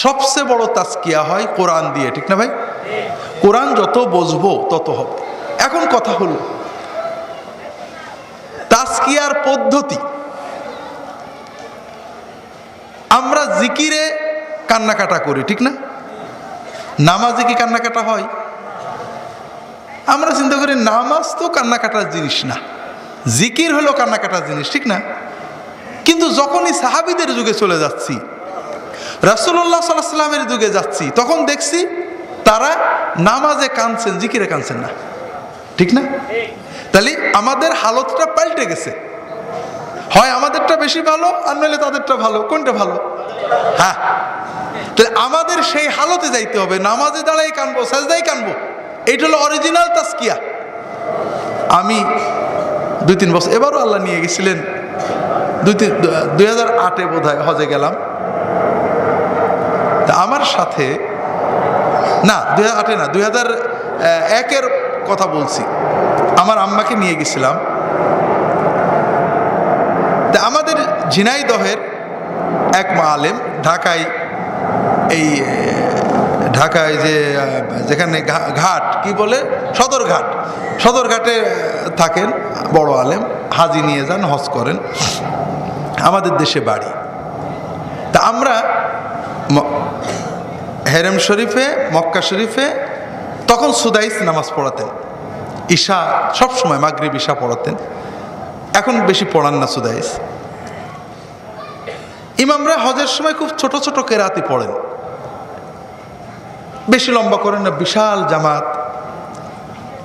সবচেয়ে বড় তাজকিয়া হয় কোরআন দিয়ে, ঠিক না ভাই? কোরআন যত বুঝবো তত হবে। এখন কথা হলো তাজকিয়ার পদ্ধতি। আমরা জিকিরে কান্নাকাটা করি, ঠিক না? নামাজে কি কান্নাকাটা হয়? আমরা চিন্তা করি নামাজ তো কান্নাকাটার জিনিস না, জিকির হলো কান্নাকাটার জিনিস, ঠিক না? কিন্তু যখনই সাহাবীদের যুগে চলে যাচ্ছি, রাসূলুল্লাহ সাল্লাল্লাহু আলাইহি ওয়াসাল্লামের যুগে যাচ্ছি, তখন দেখছি তারা নামাজে কাঁদছেন, জিকিরে কাঁদছেন না, ঠিক না? তাহলে আমাদের হালতটা পাল্টে গেছে। হয় আমাদেরটা বেশি ভালো, আর নইলে তাদেরটা ভালো। কোনটা ভালো? হ্যাঁ, তাহলে আমাদের সেই হালতে যাইতে হবে, নামাজে দাঁড়াই কানবো, সাজদাই কানবো। এইটা হলো অরিজিনাল তাজকিয়া। আমি 2-3 বছর, এবারও আল্লাহ নিয়ে গেছিলেন, 2008-এ বোধহয় হজে গেলাম। তা আমার সাথে, না 2008-এ না, 2001-এর কথা বলছি, আমার আম্মাকে নিয়ে গেছিলাম। তা আমাদের ঝিনাইদহের এক আলেম ঢাকায়, এই ঢাকায় যে যেখানে ঘাট কি বলে, সদরঘাটে থাকেন, বড় আলেম, হাজি নিয়ে যান, হজ করেন, আমাদের দেশে বাড়ি। তা আমরা হেরেম শরীফে, মক্কা শরীফে তখন সুদাইস নামাজ পড়াতেন, ঈশা সবসময়, মাগরিব ঈশা পড়াতেন। এখন বেশি পড়ান না সুদাইস। ইমামরা হজের সময় খুব ছোট ছোট কেরাতি পড়েন, বেশি লম্বা করেন না, বিশাল জামাত।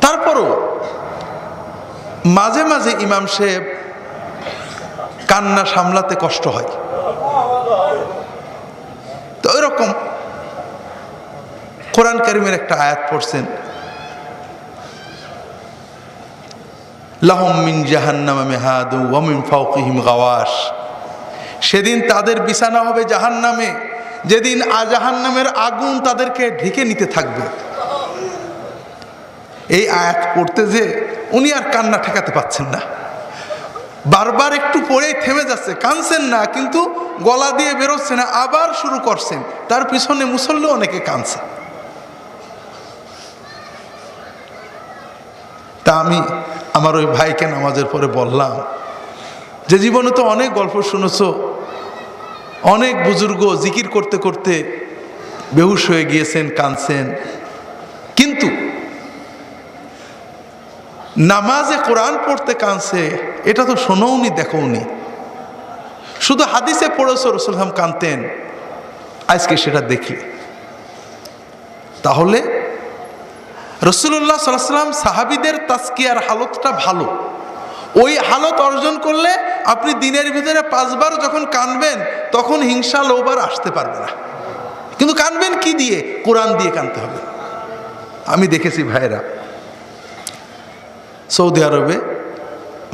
তারপরও মাঝে মাঝে ইমাম সাহেব কান্না সামলাতে কষ্ট হয়। তো এরকম কোরআন কারীমের একটা আয়াত পড়ছেন, লাহুম মিন জাহান্নামা মিহাদু ওয়া মিন ফাওকিহিম গাওয়াশ। সেদিন তাদের বিছানা হবে জাহান্নামে, যেদিন জাহান্নামের আগুন তাদেরকে ঢেকে নিতে থাকবে। এই আয়াত পড়তে যে উনি আর কান্না ঠেকাতে পাচ্ছেন না, বারবার একটু পড়েই থেমে যাচ্ছে, কাঁদছেন না কিন্তু গলা দিয়ে বেরোচ্ছে না, আবার শুরু করছেন। তার পিছনে মুসল্লি অনেকে কাঁদছে। তা আমি আমার ওই ভাইকে নামাজের পরে বললাম যে জীবনে তো অনেক গল্প শুনেছ, অনেক বুজুর্গ জিকির করতে করতে বেহুশ হয়ে গিয়েছেন, কাঁদছেন, কিন্তু নামাজে কোরআন পড়তে কাঁদছে এটা তো শোনোনি, দেখোনি। শুধু হাদিসে পড়েছ রাসূল কাঁদতেন, আজকে সেটা দেখলে। তাহলে রাসূলুল্লাহ সাল্লাল্লাহু আলাইহি ওয়াসাল্লাম সাহাবীদের তাজকিয়ার হালতটা ভালো। ওই হালত অর্জন করলে আপনি দিনের ভিতরে 5 বার যখন কাঁদবেন তখন হিংসা, লোভ আর আসতে পারবে না। কিন্তু কাঁদবেন কি দিয়ে? কোরআন দিয়ে কাঁদতে হবে। আমি দেখেছি ভাইরা, সৌদি আরবে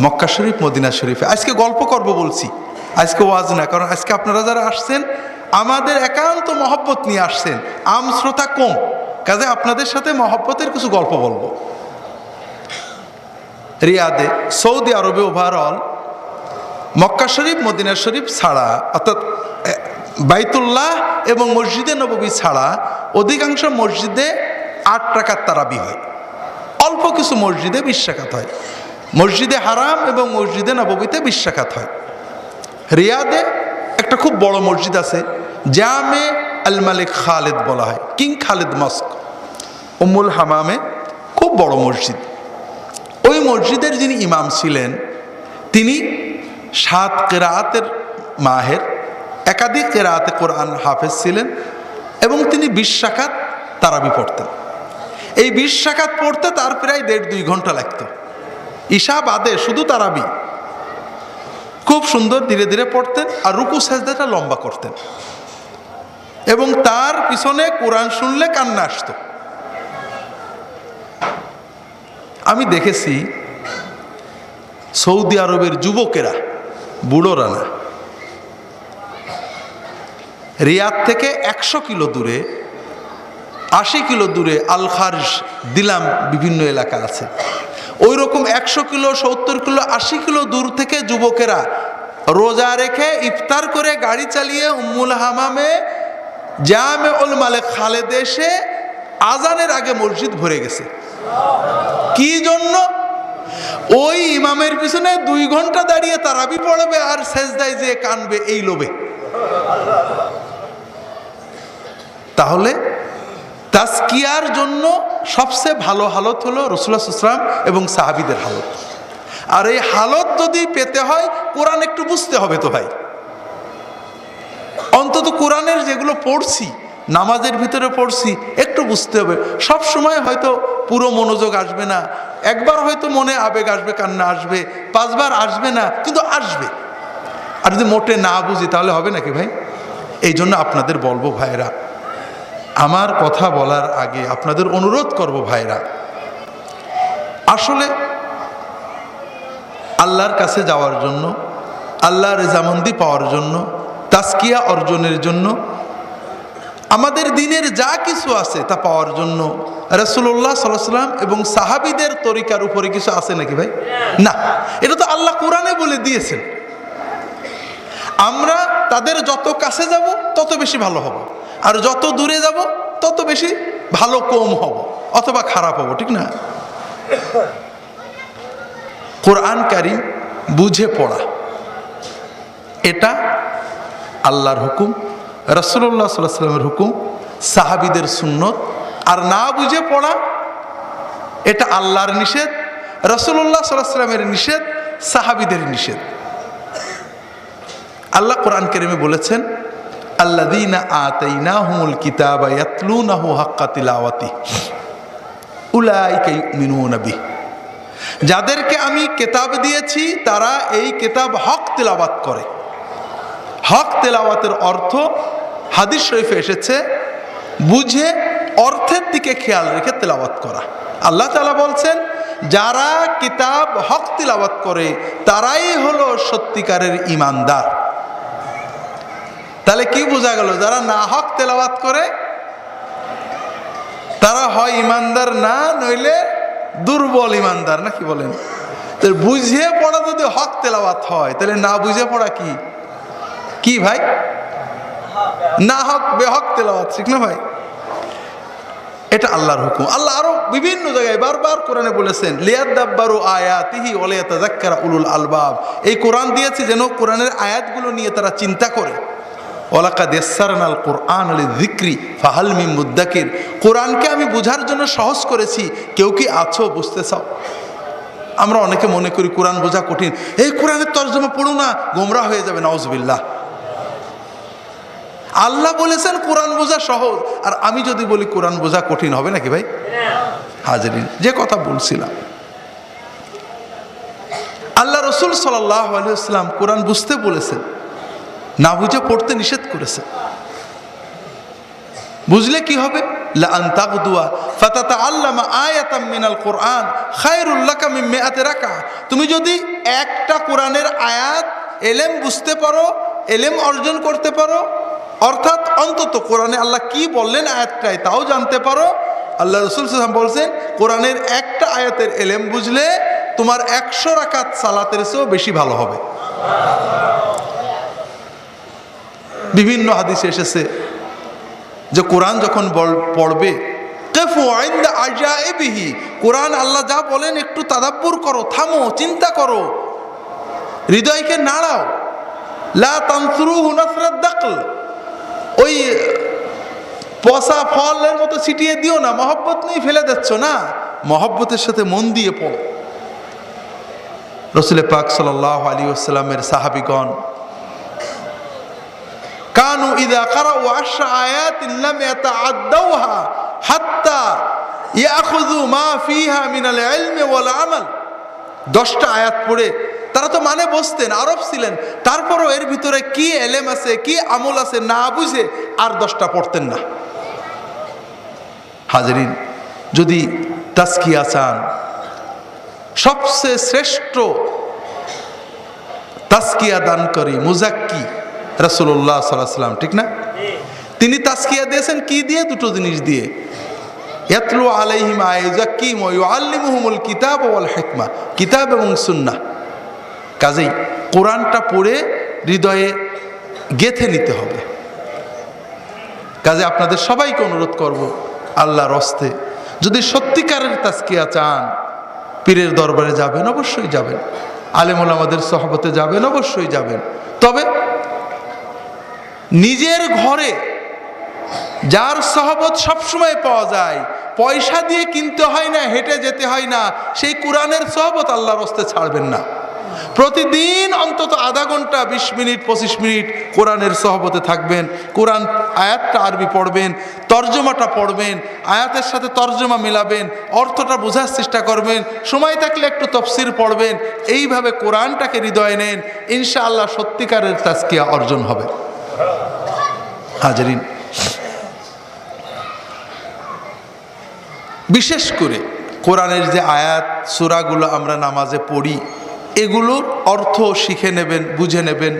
মক্কা শরীফ, মদিনা শরীফে, আজকে গল্প করব বলছি, আজকে ওয়াজ না, কারণ আজকে আপনারা যারা আসছেন আমাদের একান্ত মহব্বত নিয়ে আসছেন, আম শ্রোতা কম, কাজে আপনাদের সাথে মহব্বতের কিছু গল্প বলবো। রিয়াদে, সৌদি আরবে ওভারঅল মক্কা শরীফ, মদিনা শরীফ ছাড়া, অর্থাৎ বাইতুল্লাহ এবং মসজিদে নববী ছাড়া অধিকাংশ মসজিদে 8 রাকাত তারাবি হয়। অল্প কিছু মসজিদে 20 রাকাত হয়। মসজিদে হারাম এবং মসজিদে নববীতে 20 রাকাত হয়। রিয়াদে একটা খুব বড় মসজিদ আছে, জামে আল মালিক খালেদ বলা হয়, কিং খালেদ মস্ক, উম্মুল হামামে, খুব বড় মসজিদ। ওই মসজিদের যিনি ইমাম ছিলেন তিনি 7 কেরাআতের মাহের, একাধিক কেরাআতে কোরআন হাফেজ ছিলেন এবং তিনি 20 রাকাত তারাবি পড়তেন। এই 20 রাকাত পড়তে তার প্রায় 1.5-2 ঘন্টা লাগতো। ঈশা বাদে শুধু তারাবি খুব সুন্দর ধীরে ধীরে পড়তেন, আর রুকু সাজদাটা লম্বা করতেন, এবং তার পিছনে কোরআন শুনলে কান্না আসতো। আমি দেখেছি সৌদি আরবের যুবকেরা, বুড়োরা না, রিয়াদ থেকে 100 কিলো দূরে, 80 কিলো দূরে আল খারজ, দিলাম বিভিন্ন এলাকা আছে, ওই রকম 100 কিলো, 70 কিলো, 80 কিলো দূর থেকে যুবকেরা রোজা রেখে ইফতার করে গাড়ি চালিয়ে উম্মুল হামামে জামেউল মালিক খালেদে এসে আজানের আগে মসজিদ ভরে গেছে। কি জন্য? ওই ইমামের পিছনে 2 ঘন্টা দাঁড়িয়ে তারাবি পড়বে আর সেজদায় যেয়ে কানবে এই লোভে। তাহলে তাজকিয়ার জন্য সবচেয়ে ভালো হালত হলো রাসূলুল্লাহ সাল্লাল্লাহু আলাইহি ওয়াসাল্লাম এবং সাহাবীদের হালত। আর এই হালত যদি পেতে হয় কোরআন একটু বুঝতে হবে তো ভাই। অন্তত কোরআনের যেগুলো পড়ছি, নামাজের ভিতরে পড়ছি, একটু বুঝতে হবে। সব সময় হয়তো পুরো মনোযোগ আসবে না, একবার হয়তো মনে আবেগ আসবে, কান্না আসবে, 5 বার আসবে না, কিন্তু আসবে। আর যদি মোটে না বুঝি তাহলে হবে নাকি ভাই? এই জন্য আপনাদের বলবো ভাইরা, আমার কথা বলার আগে আপনাদের অনুরোধ করব ভাইরা, আসলে আল্লাহর কাছে যাওয়ার জন্য, আল্লাহর রেজামন্দি পাওয়ার জন্য, তাজকিয়া অর্জনের জন্য, আমাদের দিনের যা কিছু আছে তা পাওয়ার জন্য রাসূলুল্লাহ সাল্লাল্লাহু আলাইহি ওয়াসাল্লাম এবং সাহাবীদের তরিকার উপরে কিছু আছে নাকি ভাই? না, এটা তো আল্লাহ কোরআনে বলে দিয়েছেন। আমরা তাদের যত কাছে যাব তত বেশি ভালো হব, আর যত দূরে যাব তত বেশি ভালো কম হব অথবা খারাপ হব, ঠিক না? কোরআন কারীম বুঝে পড়া, এটা আল্লাহর হুকুম, রাসূলুল্লাহ সাল্লাল্লাহু আলাইহি ওয়াসাল্লামের হুকুম, সাহাবীদের সুন্নত। আর না বুঝে পড়া, এটা আল্লাহর নিষেধ, রাসূলুল্লাহ সাল্লাল্লাহু আলাইহি ওয়াসাল্লামের নিষেধ, সাহাবীদের নিষেধ। আল্লাহ কোরআন কারীমে বলেছেন, আল্লাযীনা আতাইনাহুমুল কিতাবা ইয়াতলুনাহু হাক্কা তিলাওয়াতিহি উলাইকা ইউমিনুনা বিহি। যাদেরকে আমি কিতাব দিয়েছি তারা এই কিতাব হক তেলাওয়াত করে। হক তেলাওয়াতের অর্থ হাদিস শরীফে এসেছে, বুঝে অর্থের দিকে খেয়াল রেখে তেলাওয়াত করা। আল্লাহ তাআলা বলছেন, যারা কিতাব হক তেলাওয়াত করে তারাই হলো সত্যিকারের ঈমানদার। তাহলে কি বোঝা গেল? যারা না হক তেলাওয়াত করে তারা হয় ঈমানদার না, নইলে দুর্বল ঈমানদার, না কি বলেন? তো বুঝে পড়া যদি হক তেলাওয়াত হয়, তাহলে না বুঝে পড়া কি কি ভাই? না হক বেহক তেলাওয়াত, ঠিক না ভাই? এটা আল্লাহর হুকুম। আল্লাহ আরো বিভিন্ন জায়গায় বারবার কোরআনে বলেছেন, লিয়াদাব্বারু আয়াতিহি ওয়া লিয়াতাযাক্কারা উলুল আলবাব। এই কোরআন দিয়েছে যেন কোরআনের আয়াতগুলো নিয়ে তারা চিন্তা করে। ওয়ালাকাদ ইয়াসসারনাল কুরআন লিযিকরি ফাহাল মিন মুদ্দাকির। কোরআনকে আমি বোঝার জন্য সহজ করেছি, কেউ কি আছো বুঝতে চাও? আমরা অনেকে মনে করি কোরআন বোঝা কঠিন, এই কোরআনের তরজমা পড়ো না, গোমরাহ হয়ে যাবে, নাউজুবিল্লাহ। আল্লাহ বলেছেন কোরআন বোঝা সহজ, আর আমি যদি বলি কোরআন বোঝা কঠিন, হবে নাকি ভাই? হাজিরিন, যে কথা বলছিলাম, আল্লাহ রাসূল সাল্লাল্লাহু আলাইহি ওয়াসাল্লাম কোরআন বুঝতে বলেছেন, না বুঝে পড়তে নিষেধ করেছেন। বুঝলে কি হবে? লা আন তাগদুয়া ফাতাতাআল্লামা আয়াতাম মিনাল কুরআন খায়রুল লাকা মিন মিআতি রাকা। তুমি যদি একটা কোরআনের আয়াত এলেম বুঝতে পারো, এলেম অর্জন করতে পারো, অর্থাৎ অন্তত কোরআনে আল্লাহ কি বললেন আয়াতটায় তাও জানতে পারো, আল্লাহ রাসূল সাল্লাল্লাহু আলাইহি ওয়াসাল্লাম বলছেন, কোরআনের একটা আয়াতের এলেম বুঝলে তোমার 100 রাকাত সালাতের চেয়েও বেশি ভালো হবে। বিভিন্ন হাদিসে এসেছে যে কোরআন যখন পড়বে, কিফু ইনদা আজাইবিহি, কোরআন আল্লাহ যা বলেন একটু তাদাব্বুর করো, থামো, চিন্তা করো, হৃদয়কে নাড়াও। লা তানসুরুহু নাসরাদ দাকল, ওই পচা ফলের মতো ছিটিয়ে দিও না, মহব্বত নেই ফেলে দিচ্ছ না, মহব্বতের সাথে মন দিয়ে পড়ো। রাসূল পাক সাল্লাল্লাহু আলাইহি ওয়াসাল্লামের সাহাবীগণ কানু ইযা কারাউ 10 আয়াতিন লাম ইয়াতাআদ্দাউহা হাত্তা ইয়াখুযু মা ফিহা মিনাল ইলমি ওয়াল আমাল। 10টা আয়াত পড়ে তারা তো মানে বসতেন, আরব ছিলেন, তারপরও এর ভিতরে কি এলেম আছে, কি আমল আছে না বুঝে আর 10টা পড়তেন না। হাজিরিন, যদি তাজকিয়া চান, সবচেয়ে শ্রেষ্ঠ তাজকিয়া দান করি মুজাক্কি রাসূলুল্লাহ সাল্লাল্লাহু আলাইহি ওয়াসাল্লাম, ঠিক না? তিনি তাজকিয়া দিয়েছেন কি দিয়ে? দুটো জিনিস দিয়ে, ইয়াতলু আলাইহিম আয়াযাক্কিহিম ওয়া ইউআল্লিমুহুমুল কিতাব ওয়াল হিকমা, কিতাব এবং সুন্নাহ। কাজেই কোরআনটা পড়ে হৃদয়ে গেঁথে নিতে হবে। কাজে আপনাদের সবাইকে অনুরোধ করব, আল্লাহর হস্তে যদি সত্যিকারের তাজকিয়া চান, পীরের দরবারে যাবেন, অবশ্যই যাবেন। আলেম ওলামাদের সহবতে যাবেন, অবশ্যই যাবেন। তবে নিজের ঘরে যার সহবত সবসময় পাওয়া যায়, পয়সা দিয়ে কিনতে হয় না, হেঁটে যেতে হয় না, সেই কোরআনের সহবত আল্লাহর হস্তে ছাড়বেন না। প্রতিদিন অন্তত আধা ঘন্টা, 20 মিনিট, 25 মিনিট কোরআনের সহবতে থাকবেন। কোরআন আয়াতটা আরবি পড়বেন, তর্জমাটা পড়বেন, আয়াতের সাথে তর্জমা মিলাবেন, অর্থটা বোঝার চেষ্টা করবেন, সময় থাকলে একটু তাফসীর পড়বেন। এইভাবে কোরআনটাকে হৃদয়ে নেন, ইনশাআল্লাহ সত্যিকারের তাজকিয়া অর্জন হবে। হাজরিন, বিশেষ করে কোরআনের যে আয়াত সূরাগুলো আমরা নামাজে পড়ি, এগুলোর অর্থ শিখে নেবেন, বুঝে নেবেন।